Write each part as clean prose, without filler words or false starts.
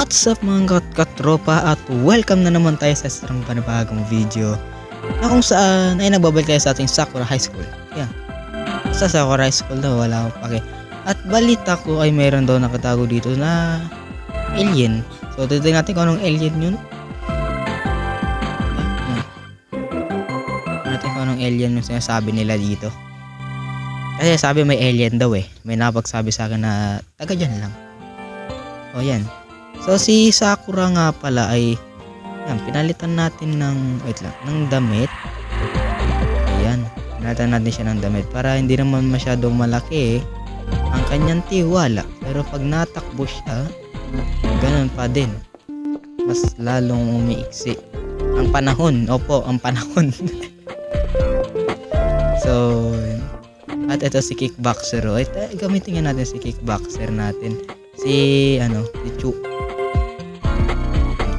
What's up mga katropa at welcome na naman tayo sa isang panibagong video na kung saan ay nagbabalik tayo sa ating Sakura High School. Yan. Sa Sakura High School daw wala akong pake. At balita ko ay mayroon daw nakatago dito na alien. So titignan natin kung anong alien yun. Natin kung anong alien yung sinasabi nila dito. Kasi sabi may alien daw eh. May napagsabi sa akin na taga dyan lang. O yan. So si Sakura nga pala ay yan, pinalitan natin ng ng damit. Ayan, pinalitan natin siya ng damit para hindi naman masyadong malaki ang kanyang tiwala. Pero pag natakbo siya, ganun pa din. Mas lalong umiiksi ang panahon. Opo, ang panahon. So, at ito si Kickboxer. Gamitin nga natin si Kickboxer natin. Si Chu.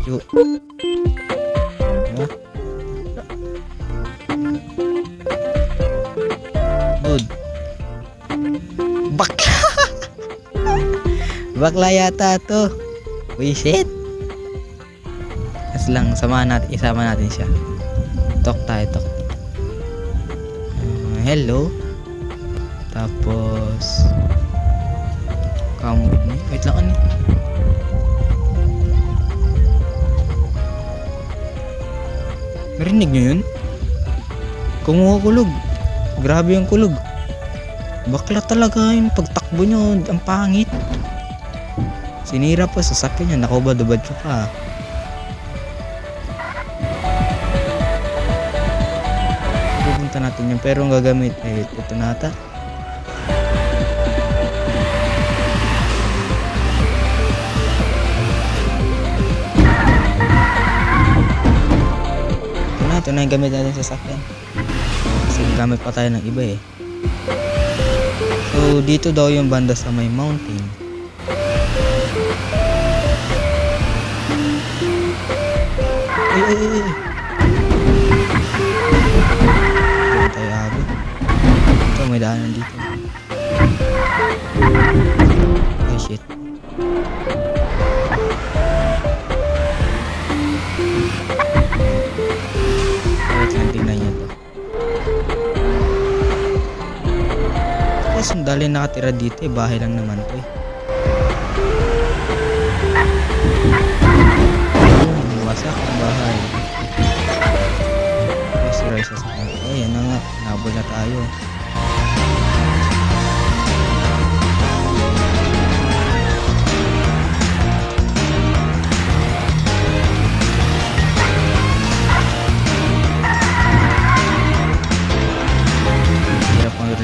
Diba? Good. Bakla. Bakla yata to. Wisit. As lang, isama natin siya. Talk tayo, talk. Hello. Tapos come with me. Wait lang, narinig nyo yun? Kumukulog. Grabe yung kulog. Bakla talaga yung pagtakbo nyo. Ang pangit. Sinira pa sa sasakyan niya. Nakubad-ubad ka pa. Pupunta natin yun. Pero ang gagamit ay ito nata. Ito na yung gamit natin sa sakyan. Kasi gamit pa tayo ng iba eh. So dito daw yung banda sa may mountain. Ay. Dito tayo agad. Ito may daanan dito. Ay shit. Tingnan nyo to. Tapos sundali nakatira dito eh. Bahay lang naman to eh. Wasak ang bahay. Sira isa sa kanto. Ayan na nga. Nabol na tayo.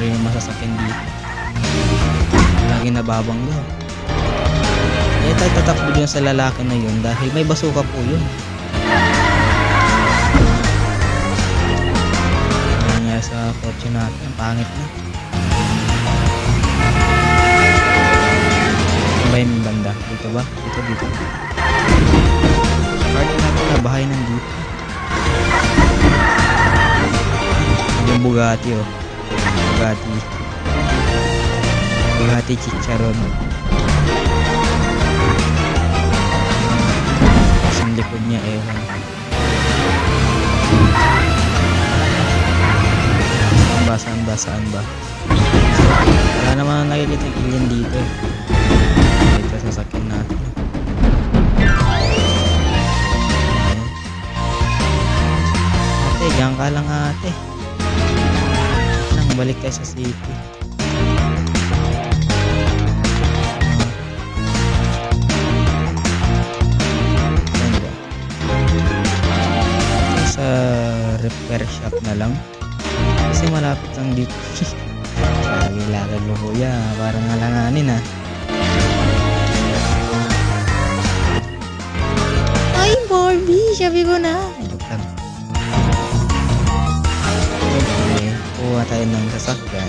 Yung masasakyan dito lagi nababangga eh. Tayo tatakbo dyan sa lalaki na yun dahil may basuka po yun. Nangyari sa kotse natin, ang pangit na. Saan ba yung banda? Dito ba? Dito party natin na bahay nandito yung Bugatti oh. Bugatti Chicharon. Ang likod niya ewan. Saan ba? Wala naman nakikita yung alien dito eh. Dito sa sakyan natin. Ate, diyan ka lang ate. Balik tayo sa city. Sa repair shop na lang. Kasi malapit lang dito. Lagi-lagad mo kuya. Parang halanganin ah. Ay Barbie! Sabi ko na. Kuha tayo ng sasakyan.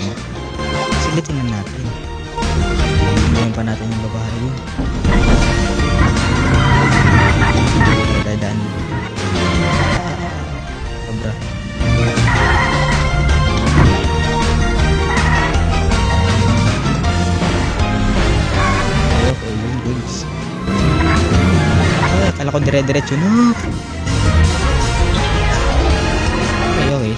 Silitin na natin. Hintayin pa natin yung babae yun. Dadaan yun. Sobra. Ayoko yun guys. dire-diretso na. Okay, okay.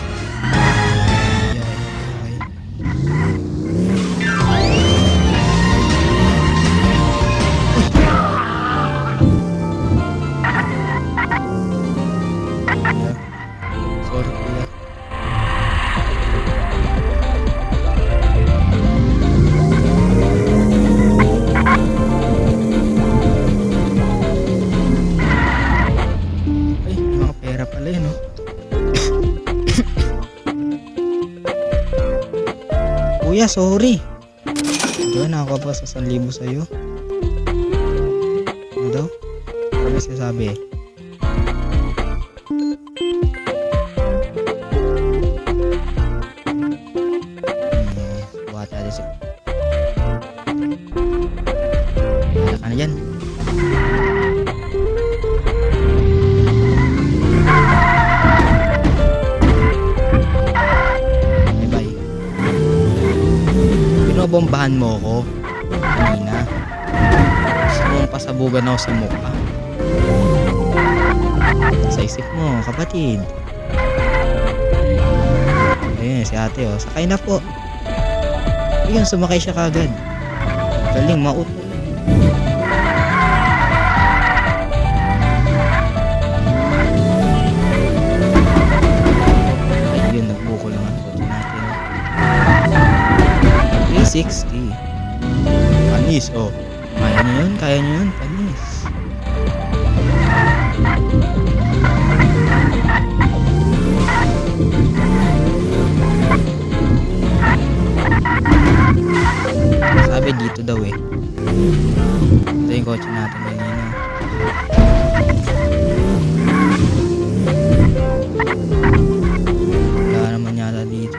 Sorry, kuya. Ay, may mga pera pala yun, oh. Kuya, sorry. Diba, nakakapa sa 1,000 sa'yo. Ano daw? Ano ba sinasabi eh? Buhat natin si... Wala ka na dyan. Bye-bye. Binobombahan mo ako. Kanina. Gusto mong pasabugan ako sa mukha. Sa isip mo, kapatid. Ayun, si ate, oh. Sakay na po. Ayun, sumakay siya kagad. Galing, maut. Ayun, nagbuko lang ang kotse natin. 360. Panis, oh. Kaya niyo yun, kaya niyo yun. Panis. Sabi dito daw eh. Ito yung kotse natin kanina. Wala naman yata dito.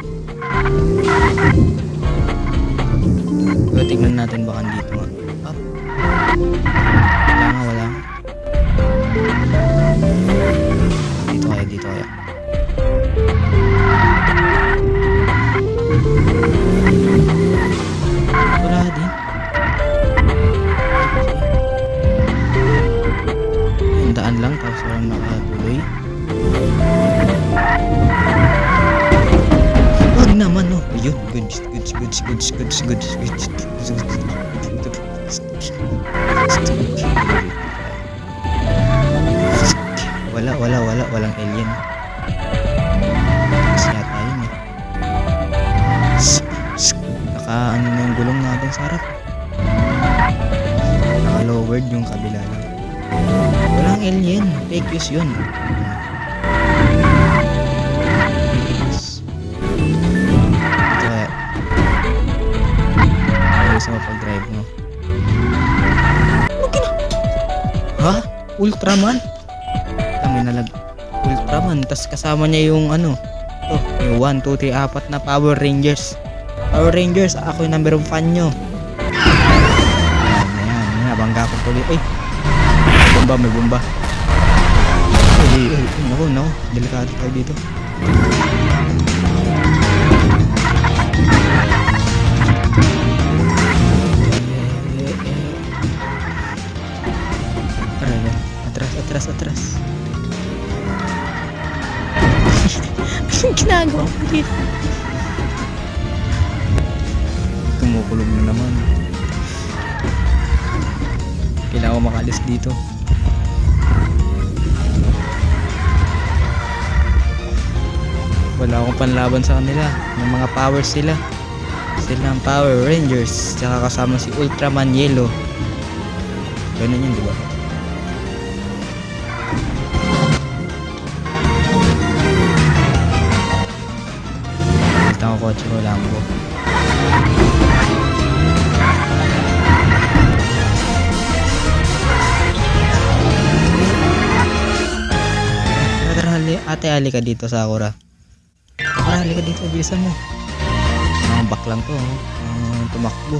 Pero tignan natin baka dito nga. Up. Wala nga, wala nga. Dito kaya, dito kaya. Wala din. Yung daan lang tapos walang nakatuloy. Wag naman, oh. Ayun, goods. Walang alien. Kasi yata yun eh. Ano na yung gulong natin sa harap. Naka-lowered yung kabila lang. Walang alien. Fake news yun. Ito kaya. Ayos mo pag-drive mo. Okay na. Ha? Ultraman? Kami nalag Ultraman. Tas kasama niya yung ano. Ito. Yung 1, 2, 3, 4 na Power Rangers. Power Rangers, ako yung number 1 fan nyo. Ayan, nabangga ko tuloy. Ay, may bomba. Ay, naku, delikado tayo dito. Atras. Anong ginagawa ko dito? Kumukulog na naman. Kailangan ko makalis dito. Wala akong panlaban sa kanila. May mga powers sila. Sila ang Power Rangers. Tsaka kasama si Ultraman Yellow. Ganun yun, diba? Ito ang kotse ko, Lambo. Ate, halika dito sa Sakura. Halika dito, bilisan mo. Baklang to, tumakbo.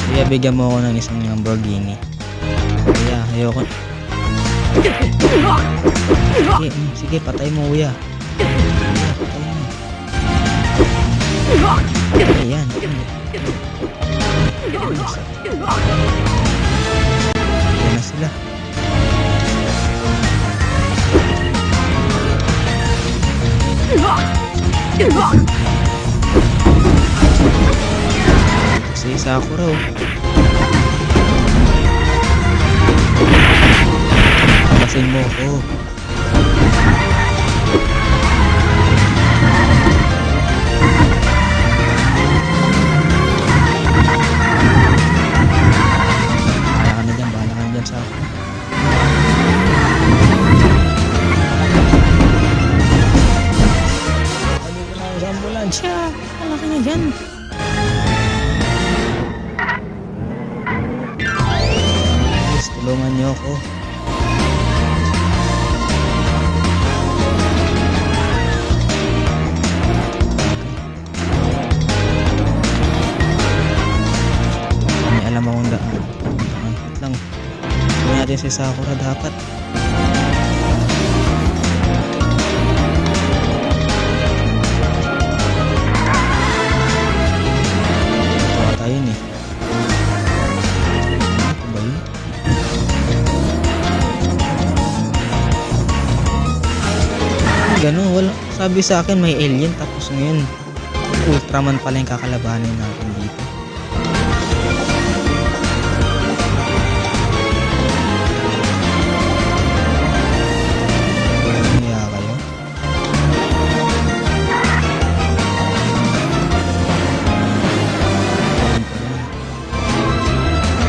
Kaya bigyan mo ako ng isang Lamborghini. Kaya ayoko. Sige, patay mo, kuya. Patay mo. Ayan. sila. Si Sakura oh. Palasin mo ako. Bahala ka na dyan Sakura. Ano ko na sa ambulansya? Bahala ka na dyan. Please, tulungan niyo ako. May alam akong daan. Wait lang. Gawin natin si Sakura dapat. Ito tayo yun eh. Ito ba yun? Ganun, wala. Sabi sa akin may alien tapos ngayon Ultraman pala yung kakalabanin natin dito. Kaya kayo?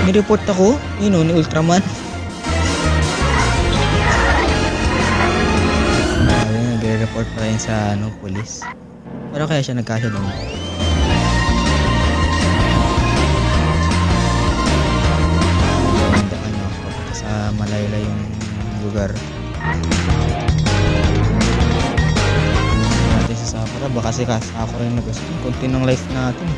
May report ako, yun o, ni Ultraman. Nagre-report pa rin sa police. Pero kaya siya nagkasya doon. Papunta sa malayo-layong lugar. Natin sa Sakura, baka si Sakura yung nag-gusto. Kunti ng life natin.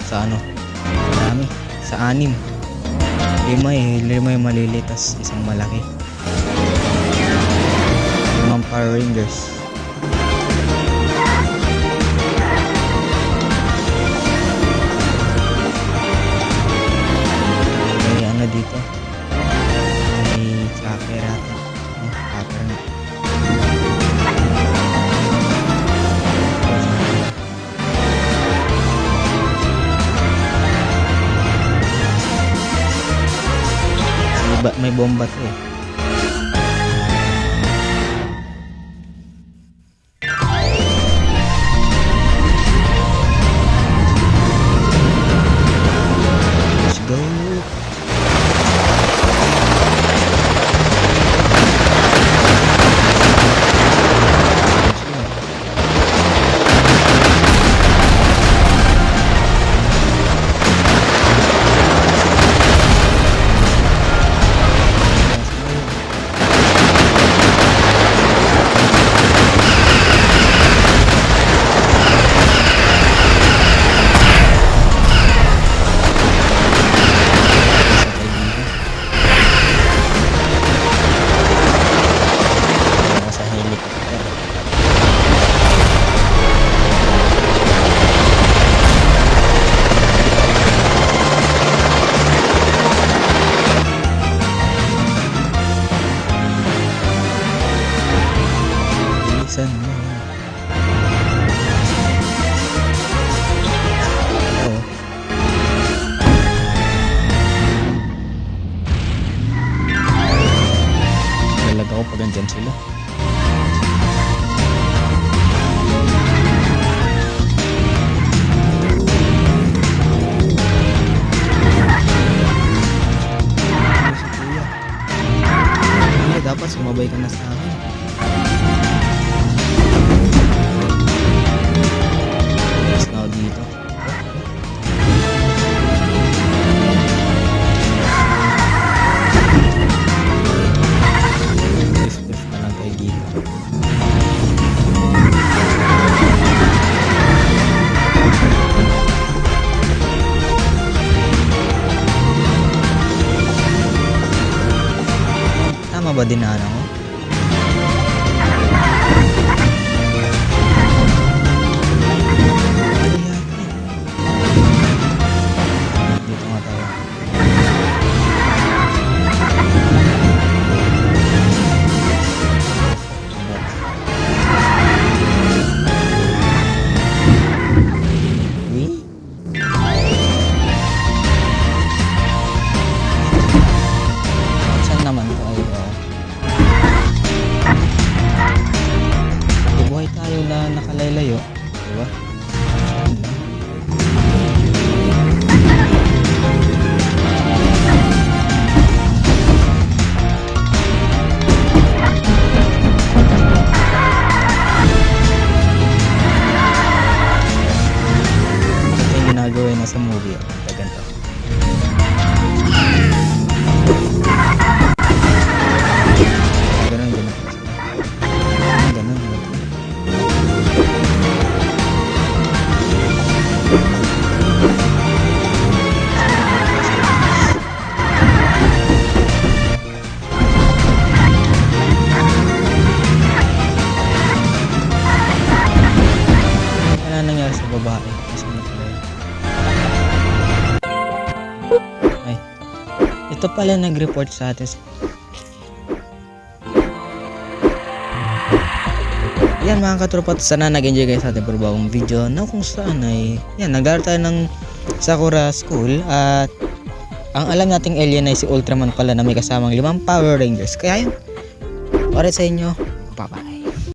Sa ano? Marami. Sa 6. 5 eh. 5 yung maliliit tas isang malaki. 5 Power Rangers. May ano dito? May chopper ata. Chopper na. May bomba to eh. Let's go. Bilisan mo. Oo. Lalag ako pag andyan sila. Dapat sumabay ka na sa akin. Mas na ako dito. Drift na lang tayo dito. Tama ba dinaanan ko? nga sa movie. Ito, ganito. Ganun, ganun. Ganun, ganun. Ano nangyari sa babae? Nasaan na pala yun? Ay. Ito pala nag-report sa atin. Yan mga katropa, sana nag-enjoy kayo sa ating panibagong video na kung saan ay yan, nagdaro tayo ng Sakura School at ang alam nating alien ay si Ultraman pala na may kasamang 5 Power Rangers. Kaya yun, para sa inyo, bye-bye.